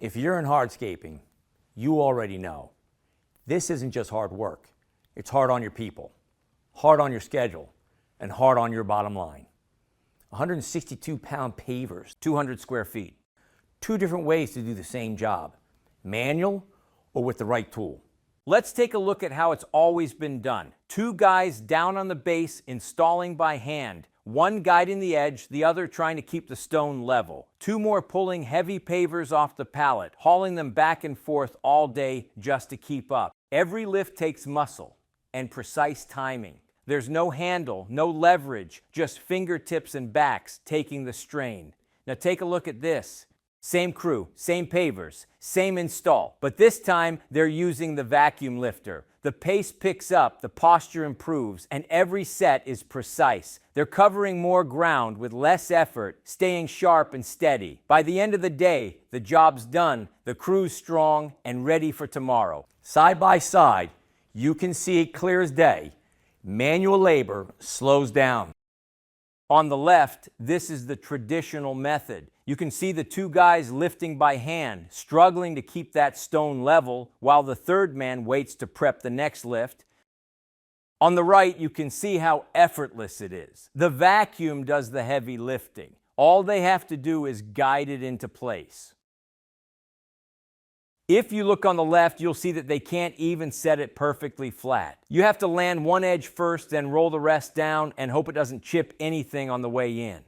If you're in hardscaping, you already know this isn't just hard work. It's hard on your people, hard on your schedule, and hard on your bottom line. 162-pound pavers, 200 square feet. Two different ways to do the same job, manual or with the right tool. Let's take a look at how it's always been done. Two guys down on the base installing by hand. One guiding the edge, the other trying to keep the stone level. Two more pulling heavy pavers off the pallet, hauling them back and forth all day just to keep up. Every lift takes muscle and precise timing. There's no handle, no leverage, just fingertips and backs taking the strain. Now take a look at this. Same crew, same pavers, same install, but this time they're using the vacuum lifter. The pace picks up, the posture improves, and every set is precise. They're covering more ground with less effort, staying sharp and steady. By the end of the day, the job's done, the crew's strong and ready for tomorrow. Side by side, you can see it clear as day. Manual labor slows down. On the left, this is the traditional method. You can see the two guys lifting by hand, struggling to keep that stone level, while the third man waits to prep the next lift. On the right, you can see how effortless it is. The vacuum does the heavy lifting. All they have to do is guide it into place. If you look on the left, you'll see that they can't even set it perfectly flat. You have to land one edge first, then roll the rest down and hope it doesn't chip anything on the way in.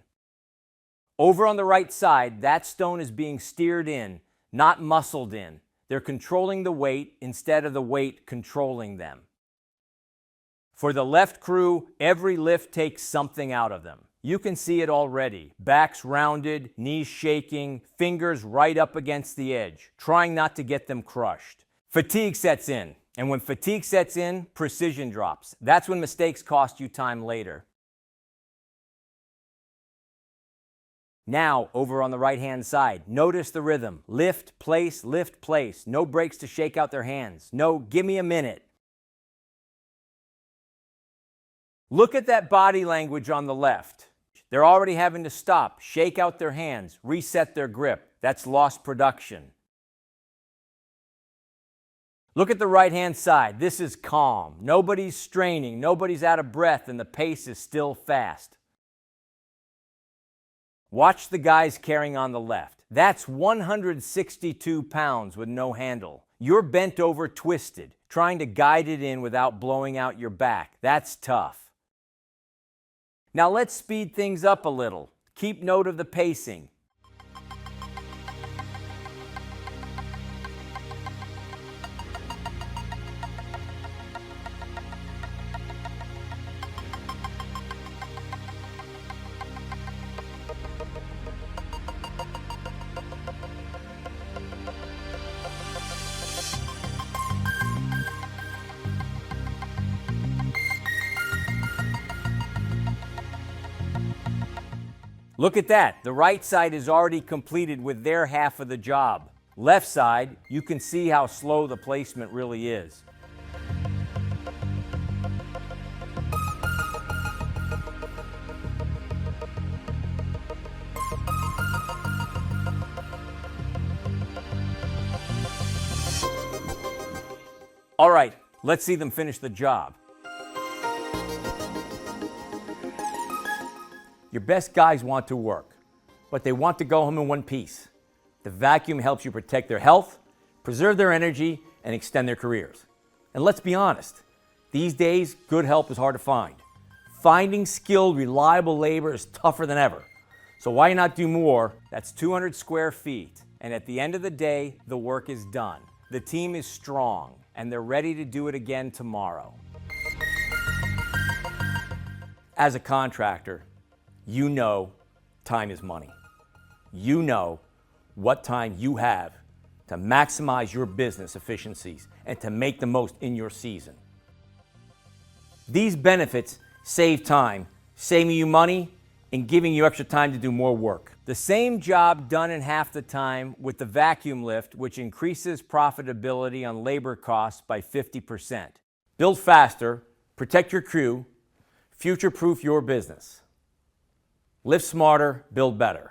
Over on the right side, that stone is being steered in, not muscled in. They're controlling the weight instead of the weight controlling them. For the left crew, every lift takes something out of them. You can see it already. Backs rounded, knees shaking, fingers right up against the edge, trying not to get them crushed. Fatigue sets in, and when fatigue sets in, precision drops. That's when mistakes cost you time later. Now, over on the right-hand side, notice the rhythm. Lift, place, lift, place. No breaks to shake out their hands. No, give me a minute. Look at that body language on the left. They're already having to stop, shake out their hands, reset their grip. That's lost production. Look at the right-hand side. This is calm. Nobody's straining, nobody's out of breath, and the pace is still fast. Watch the guys carrying on the left. That's 162 pounds with no handle. You're bent over twisted, trying to guide it in without blowing out your back. That's tough. Now let's speed things up a little. Keep note of the pacing. Look at that. The right side is already completed with their half of the job. Left side, you can see how slow the placement really is. All right, let's see them finish the job. Your best guys want to work, but they want to go home in one piece. The vacuum helps you protect their health, preserve their energy, and extend their careers. And let's be honest, these days, good help is hard to find. Finding skilled, reliable labor is tougher than ever. So why not do more? That's 200 square feet. And at the end of the day, the work is done. The team is strong, and they're ready to do it again tomorrow. As a contractor, you know time is money. You know what time you have to maximize your business efficiencies and to make the most in your season. These benefits save time, saving you money and giving you extra time to do more work. The same job done in half the time with the vacuum lift, which increases profitability on labor costs by 50%. Build faster, protect your crew, future-proof your business. Live smarter, build better.